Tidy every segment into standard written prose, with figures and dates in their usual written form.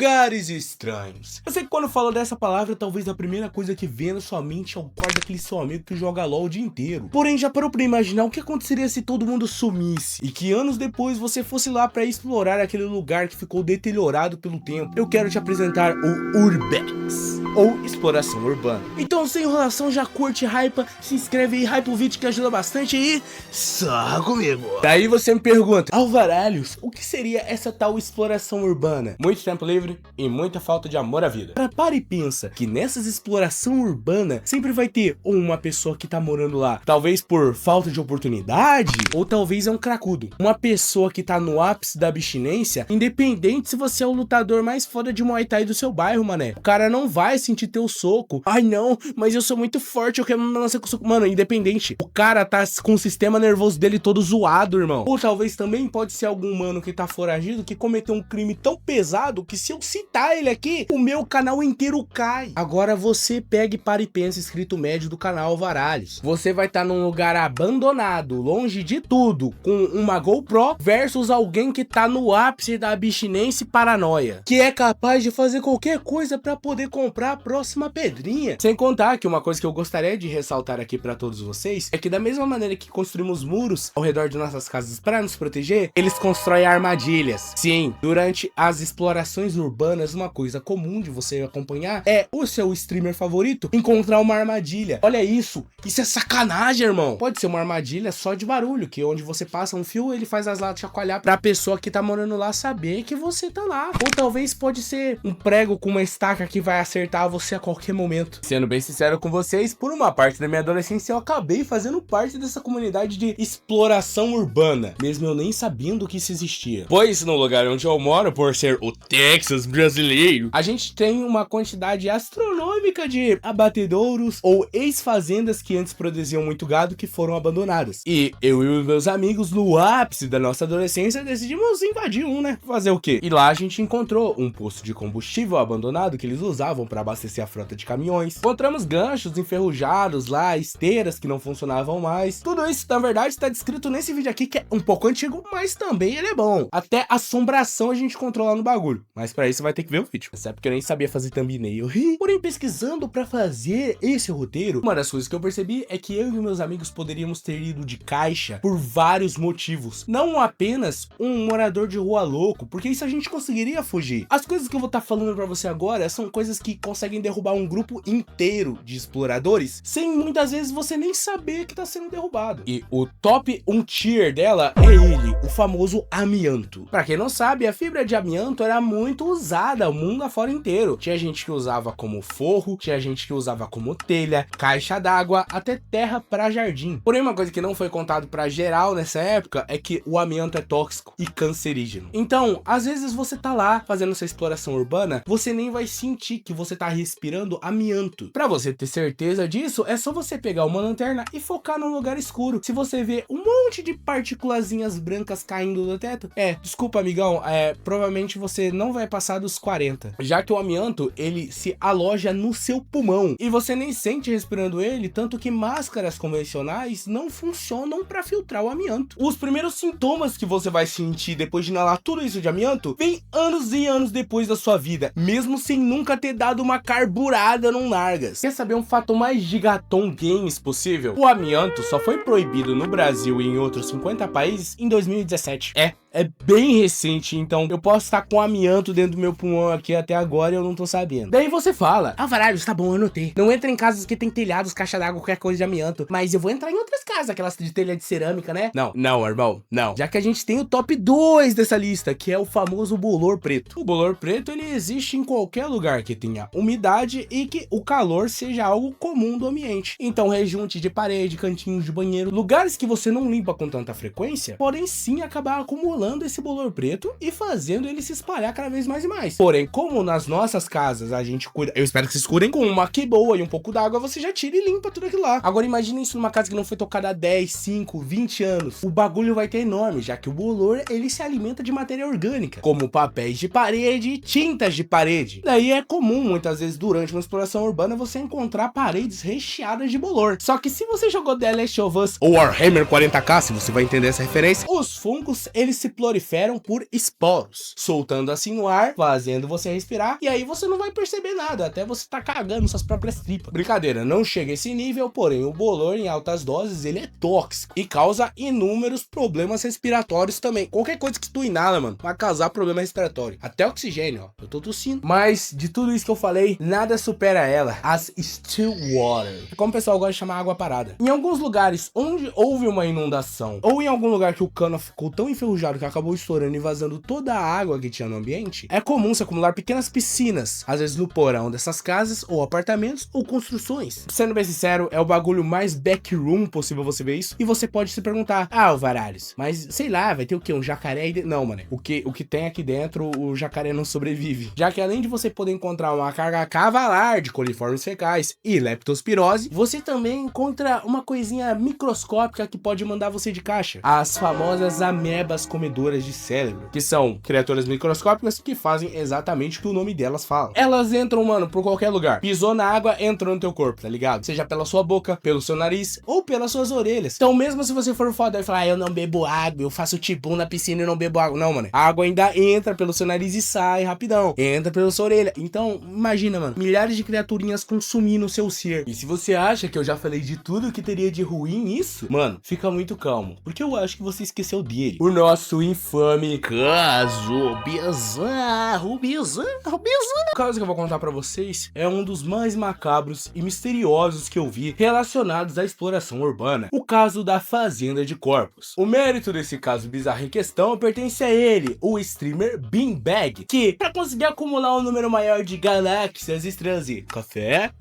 Lugares estranhos. Eu sei que quando eu falo dessa palavra, talvez a primeira coisa que vem na sua mente é o quarto daquele seu amigo que joga LOL o dia inteiro. Porém, já parou pra imaginar o que aconteceria se todo mundo sumisse e que anos depois você fosse lá pra explorar aquele lugar que ficou deteriorado pelo tempo? Eu quero te apresentar o Urbex, ou exploração urbana. Então, sem enrolação, já curte, hypa, se inscreve aí, hypa o vídeo que ajuda bastante e só comigo. Daí você me pergunta, Alvaralhos, o que seria essa tal exploração urbana? Muito tempo livre e muita falta de amor à vida. Para e pensa que nessas exploração urbana sempre vai ter uma pessoa que tá morando lá, talvez por falta de oportunidade, ou talvez é um cracudo. Uma pessoa que tá no ápice da abstinência, independente se você é o lutador mais foda de Muay Thai do seu bairro, mané. O cara não vai sentir teu soco. Ai não, mas eu sou muito forte, eu quero me lançar com o soco. Mano, independente. O cara tá com o sistema nervoso dele todo zoado, irmão. Ou talvez também pode ser algum mano que tá foragido, que cometeu um crime tão pesado que se eu citar ele aqui, o meu canal inteiro cai. Agora você pega e para e pensa, inscrito médio do canal Alvaralhos. Você vai estar num lugar abandonado, longe de tudo, com uma GoPro versus alguém que tá no ápice da abstinência e paranoia, que é capaz de fazer qualquer coisa pra poder comprar a próxima pedrinha. Sem contar que uma coisa que eu gostaria de ressaltar aqui pra todos vocês é que da mesma maneira que construímos muros ao redor de nossas casas pra nos proteger, eles constroem armadilhas. Sim, durante as explorações urbanas, uma coisa comum de você acompanhar é o seu streamer favorito encontrar uma armadilha. Olha isso é sacanagem, irmão. Pode ser uma armadilha só de barulho, que onde você passa um fio, ele faz as latas chacoalhar pra pessoa que tá morando lá saber que você tá lá. Ou talvez pode ser um prego com uma estaca que vai acertar você a qualquer momento. Sendo bem sincero com vocês, por uma parte da minha adolescência eu acabei fazendo parte dessa comunidade de exploração urbana, mesmo eu nem sabendo que isso existia. Pois no lugar onde eu moro, por ser o Texas brasileiro, a gente tem uma quantidade astronômica de abatedouros ou ex-fazendas que antes produziam muito gado que foram abandonadas. E eu e meus amigos, no ápice da nossa adolescência, decidimos invadir um, né? Fazer o quê? E lá a gente encontrou um posto de combustível abandonado que eles usavam para abastecer a frota de caminhões. Encontramos ganchos enferrujados lá, esteiras que não funcionavam mais. Tudo isso, na verdade, está descrito nesse vídeo aqui, que é um pouco antigo, mas também ele é bom. Até assombração a gente encontrou lá no bagulho. Mas para isso vai ter que ver o vídeo. Isso é porque eu nem sabia fazer thumbnail. Porém, pesquisando para fazer esse roteiro, uma das coisas que eu percebi é que eu e meus amigos poderíamos ter ido de caixa por vários motivos. Não apenas um morador de rua louco, porque isso a gente conseguiria fugir. As coisas que eu vou estar falando para você agora são coisas que conseguem derrubar um grupo inteiro de exploradores, sem muitas vezes você nem saber que tá sendo derrubado. E o top 1 tier dela é ele, o famoso amianto. Pra quem não sabe, a fibra de amianto era muito usada o mundo afora inteiro. Tinha gente que usava como forro, tinha gente que usava como telha, caixa d'água, até terra para jardim. Porém, uma coisa que não foi contado pra geral nessa época é que o amianto é tóxico e cancerígeno. Então, às vezes você tá lá fazendo sua exploração urbana, você nem vai sentir que você tá respirando amianto. Pra você ter certeza disso, é só você pegar uma lanterna e focar num lugar escuro. Se você vê um monte de partículazinhas brancas caindo do teto, desculpa, amigão, provavelmente você não vai passar dos 40. Já que o amianto, ele se aloja no seu pulmão e você nem sente respirando ele, tanto que máscaras convencionais não funcionam para filtrar o amianto. Os primeiros sintomas que você vai sentir depois de inalar tudo isso de amianto vem anos e anos depois da sua vida, mesmo sem nunca ter dado uma carburada num Nargas. Quer saber um fato mais gigaton games possível? O amianto só foi proibido no Brasil e em outros 50 países em 2017. É bem recente, então eu posso estar com amianto dentro do meu pulmão aqui até agora e eu não tô sabendo. Daí você fala, Alvaralhos, tá bom, eu anotei. Não entra em casas que tem telhados, caixa d'água, qualquer coisa de amianto, mas eu vou entrar em outras casas, aquelas de telha de cerâmica, né? Não, irmão, não. Já que a gente tem o top 2 dessa lista, que é o famoso bolor preto. O bolor preto, ele existe em qualquer lugar que tenha umidade e que o calor seja algo comum do ambiente. Então, rejunte de parede, cantinhos de banheiro, lugares que você não limpa com tanta frequência, podem sim acabar acumulando esse bolor preto e fazendo ele se espalhar cada vez mais e mais. Porém, como nas nossas casas a gente cuida, eu espero que vocês cuidem com uma que boa e um pouco d'água, você já tira e limpa tudo aquilo lá. Agora imagine isso numa casa que não foi tocada há 10, 5, 20 anos. O bagulho vai ter enorme, já que o bolor, ele se alimenta de matéria orgânica, como papéis de parede e tintas de parede. Daí é comum, muitas vezes, durante uma exploração urbana, você encontrar paredes recheadas de bolor. Só que se você jogou The Last of Us ou Warhammer 40k, se você vai entender essa referência, os fungos, eles se proliferam por esporos, soltando assim no ar, fazendo você respirar, e aí você não vai perceber nada, até você tá cagando suas próprias tripas. Brincadeira, não chega a esse nível, porém o bolor em altas doses, ele é tóxico e causa inúmeros problemas respiratórios também. Qualquer coisa que tu inala, mano, vai causar problema respiratório. Até oxigênio, ó, eu tô tossindo. Mas, de tudo isso que eu falei, nada supera ela, as still water, como o pessoal gosta de chamar água parada. Em alguns lugares onde houve uma inundação, ou em algum lugar que o cano ficou tão enferrujado que acabou estourando e vazando toda a água que tinha no ambiente, é comum se acumular pequenas piscinas, às vezes no porão dessas casas, ou apartamentos, ou construções. Sendo bem sincero, é o bagulho mais backroom possível você ver isso, e você pode se perguntar, Alvaralhos, mas sei lá, vai ter o quê? Um jacaré aí dentro? Não, mano, o que tem aqui dentro, o jacaré não sobrevive. Já que além de você poder encontrar uma carga cavalar de coliformes fecais e leptospirose, você também encontra uma coisinha microscópica que pode mandar você de caixa. As famosas amebas comedoras de cérebro, que são criaturas microscópicas que fazem exatamente o que o nome delas fala. Elas entram, mano, por qualquer lugar. Pisou na água, entrou no teu corpo, tá ligado? Seja pela sua boca, pelo seu nariz ou pelas suas orelhas. Então mesmo se você for foda e falar, eu não bebo água, eu faço tibum na piscina e não bebo água. Não, mano. A água ainda entra pelo seu nariz e sai rapidão. Entra pela sua orelha. Então, imagina, mano, milhares de criaturinhas consumindo o seu ser. E se você acha que eu já falei de tudo que teria de ruim nisso, mano, fica muito calmo, porque eu acho que você esqueceu dele. O nosso infame caso bizarro. O caso que eu vou contar pra vocês é um dos mais macabros e misteriosos que eu vi relacionados à exploração urbana. O caso da Fazenda de Corpos. O mérito desse caso bizarro em questão pertence a ele, o streamer Beanbag, que, pra conseguir acumular um número maior de galáxias, estrelas e café,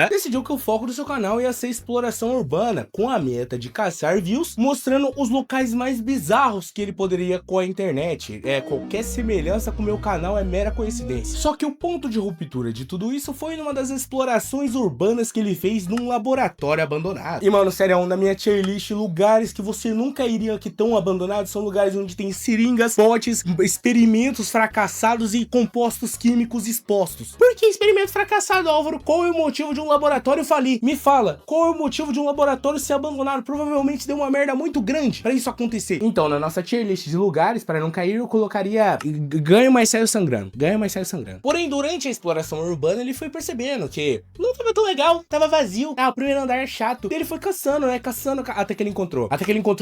decidiu que o foco do seu canal ia ser exploração urbana, com a meta de caçar views, mostrando os locais mais bizarros que ele poderia com a internet. Qualquer semelhança com o meu canal é mera coincidência. Só que o ponto de ruptura de tudo isso foi numa das explorações urbanas que ele fez num laboratório abandonado. E mano, sério, na minha tier list, lugares que você nunca iria que tão abandonados são lugares onde tem seringas, potes, experimentos fracassados e compostos químicos expostos. Por que experimento fracassado, Álvaro? Qual é o motivo de um laboratório falir? Me fala, qual é o motivo de um laboratório ser abandonado? Provavelmente deu uma merda muito grande pra isso acontecer. Então, na nossa tier list de lugares, para não cair, eu colocaria ganho mais sério sangrando. Porém, durante a exploração urbana, ele foi percebendo que não tava tão legal, tava vazio. O primeiro andar é chato. E ele foi caçando, até que ele encontrou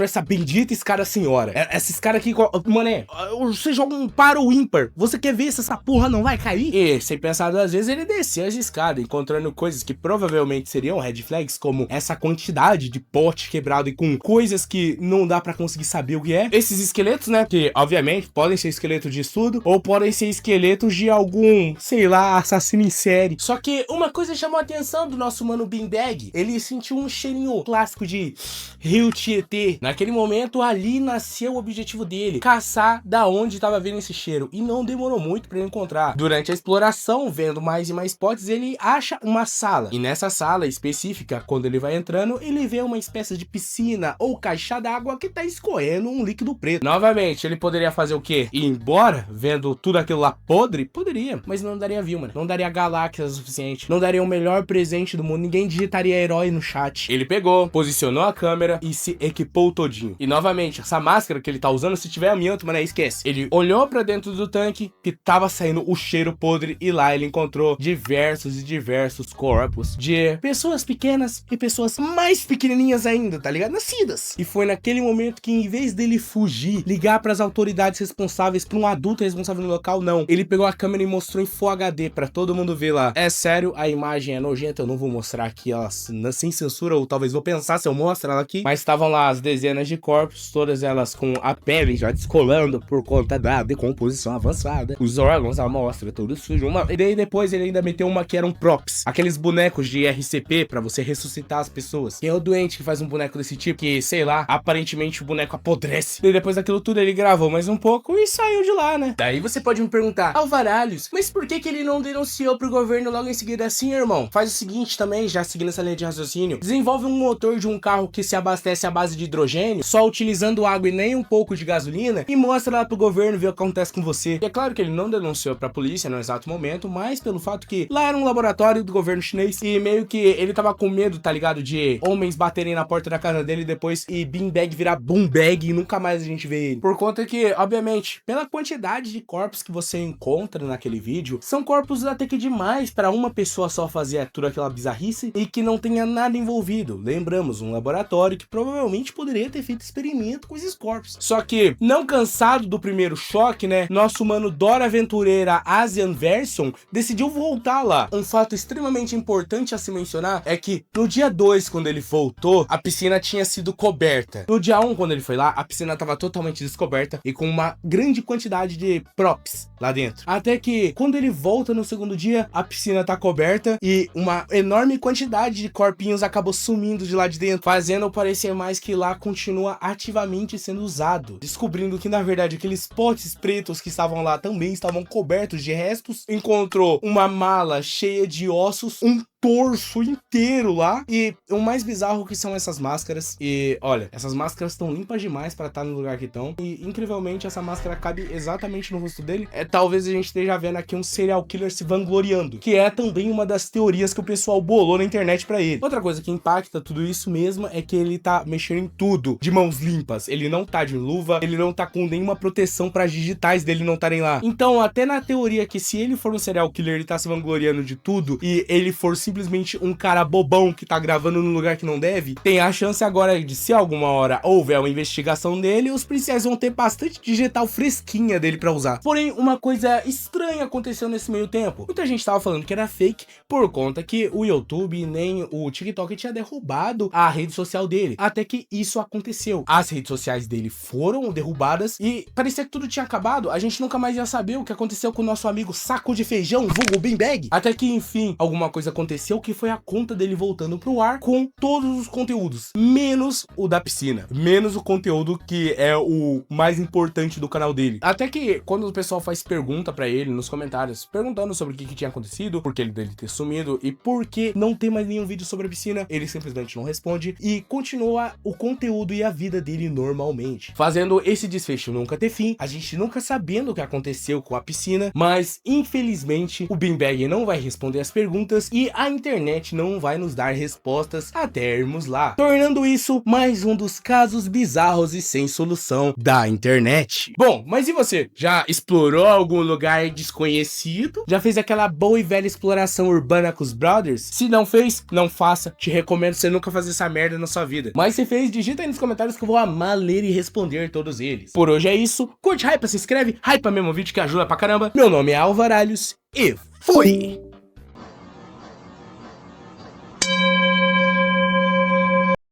essa bendita escada senhora. Essa escada aqui, mané, você joga um par ou ímpar, você quer ver se essa porra não vai cair? E, sem pensar duas vezes, ele desceu as escadas, encontrando coisas que provavelmente seriam red flags, como essa quantidade de pote quebrado e com coisas que não dá pra conseguir saber o que é. Esses esqueletos, né, que obviamente podem ser esqueletos de estudo, ou podem ser esqueletos de algum, sei lá, assassino em série. Só que uma coisa chamou a atenção do nosso mano Beanbag. Ele sentiu um cheirinho clássico de Rio Tietê. Naquele momento, ali nasceu o objetivo dele, caçar da onde estava vindo esse cheiro. E não demorou muito para ele encontrar. Durante a exploração, vendo mais e mais potes, ele acha uma sala. E nessa sala específica, quando ele vai entrando, ele vê uma espécie de piscina ou caixa d'água que tá escorrendo um líquido preto. Novamente, ele poderia fazer o quê? Ir embora, vendo tudo aquilo lá podre? Poderia, mas não daria view, mano. Não daria galáxias o suficiente. Não daria o melhor presente do mundo. Ninguém digitaria herói no chat. Ele pegou, posicionou a câmera e se equipou todinho. E novamente, essa máscara que ele tá usando, se tiver amianto, mano, esquece. Ele olhou pra dentro do tanque que tava saindo o cheiro podre e lá ele encontrou diversos e diversos corpos de pessoas pequenas e pessoas mais pequenininhas ainda, tá ligado? Nascidas. E foi naquele momento que, em vez dele fugir, ligar pras autoridades responsáveis, pra um adulto responsável no local, não. Ele pegou a câmera e mostrou em Full HD pra todo mundo ver lá. É sério, a imagem é nojenta, eu não vou mostrar aqui ela sem censura, ou talvez vou pensar se eu mostro ela aqui, mas estavam lá as dezenas de corpos, todas elas com a pele já descolando por conta da decomposição avançada, os órgãos, a amostra, tudo sujo. E daí depois ele ainda meteu uma que eram props, aqueles bonecos de RCP pra você ressuscitar as pessoas. Quem é o doente que faz um boneco desse tipo, que, sei lá, aparentemente o boneco apodrece. E depois daquilo tudo ele gravou mais um pouco e saiu de lá, né? Daí você pode me perguntar, Alvaralhos, mas por que ele não denunciou pro governo logo em seguida assim, irmão? Faz o seguinte também, já seguindo essa linha de raciocínio, desenvolve um motor de um carro que se abastece à base de hidrogênio, só utilizando água e nem um pouco de gasolina, e mostra lá pro governo ver o que acontece com você. E é claro que ele não denunciou pra polícia no exato momento, mas pelo fato que lá era um laboratório do governo chinês e meio que ele tava com medo, tá ligado, de homens baterem na porta da casa dele depois e Beanbag virar Boombag e nunca mais a gente vê dele. Por conta que, obviamente, pela quantidade de corpos que você encontra naquele vídeo, são corpos até que demais para uma pessoa só fazer toda aquela bizarrice e que não tenha nada envolvido. Lembramos, um laboratório que provavelmente poderia ter feito experimento com esses corpos. Só que, não cansado do primeiro choque, né, nosso mano Dora Aventureira Asian Version decidiu voltar lá. Um fato extremamente importante a se mencionar é que no dia 2, quando ele voltou, a piscina tinha sido coberta. No dia 1, quando ele foi lá, a piscina estava totalmente descoberta e com uma grande quantidade de props lá dentro. Até que, quando ele volta no segundo dia, a piscina tá coberta e uma enorme quantidade de corpinhos acabou sumindo de lá de dentro, fazendo parecer mais que lá continua ativamente sendo usado. Descobrindo que, na verdade, aqueles potes pretos que estavam lá também estavam cobertos de restos. Encontrou uma mala cheia de ossos, um torso inteiro lá, e o mais bizarro que são essas máscaras. E olha, essas máscaras estão limpas demais pra estar no lugar que estão, e incrivelmente essa máscara cabe exatamente no rosto dele. Talvez a gente esteja vendo aqui um serial killer se vangloriando, que é também uma das teorias que o pessoal bolou na internet pra ele. Outra coisa que impacta tudo isso mesmo é que ele tá mexendo em tudo de mãos limpas. Ele não tá de luva, ele não tá com nenhuma proteção para as digitais dele não estarem lá. Então, até na teoria que se ele for um serial killer, ele tá se vangloriando de tudo, e ele for simplesmente um cara bobão que tá gravando no lugar que não deve, tem a chance agora de, se alguma hora houver uma investigação dele, os policiais vão ter bastante digital fresquinha dele pra usar. Porém, uma coisa estranha aconteceu nesse meio tempo. Muita gente tava falando que era fake por conta que o YouTube nem o TikTok tinha derrubado a rede social dele. Até que isso aconteceu. As redes sociais dele foram derrubadas e parecia que tudo tinha acabado. A gente nunca mais ia saber o que aconteceu com o nosso amigo Saco de Feijão, vulgo Beanbag. Até que, enfim, alguma coisa aconteceu que foi a conta dele voltando pro ar com todos os conteúdos, menos o da piscina, menos o conteúdo que é o mais importante do canal dele. Até que quando o pessoal faz pergunta pra ele nos comentários, perguntando sobre o que tinha acontecido, por que ele dele ter sumido e por que não tem mais nenhum vídeo sobre a piscina, ele simplesmente não responde e continua o conteúdo e a vida dele normalmente, fazendo esse desfecho nunca ter fim, a gente nunca sabendo o que aconteceu com a piscina, mas infelizmente o Beanbag não vai responder as perguntas e a internet não vai nos dar respostas até irmos lá, tornando isso mais um dos casos bizarros e sem solução da internet. Bom, mas e você? Já explorou algum lugar desconhecido? Já fez aquela boa e velha exploração urbana com os brothers? Se não fez, não faça. Te recomendo você nunca fazer essa merda na sua vida. Mas se fez, digita aí nos comentários que eu vou amar ler e responder todos eles. Por hoje é isso. Curte, hypa, se inscreve, hypa mesmo o vídeo que ajuda pra caramba. Meu nome é Alvaralhos e fui!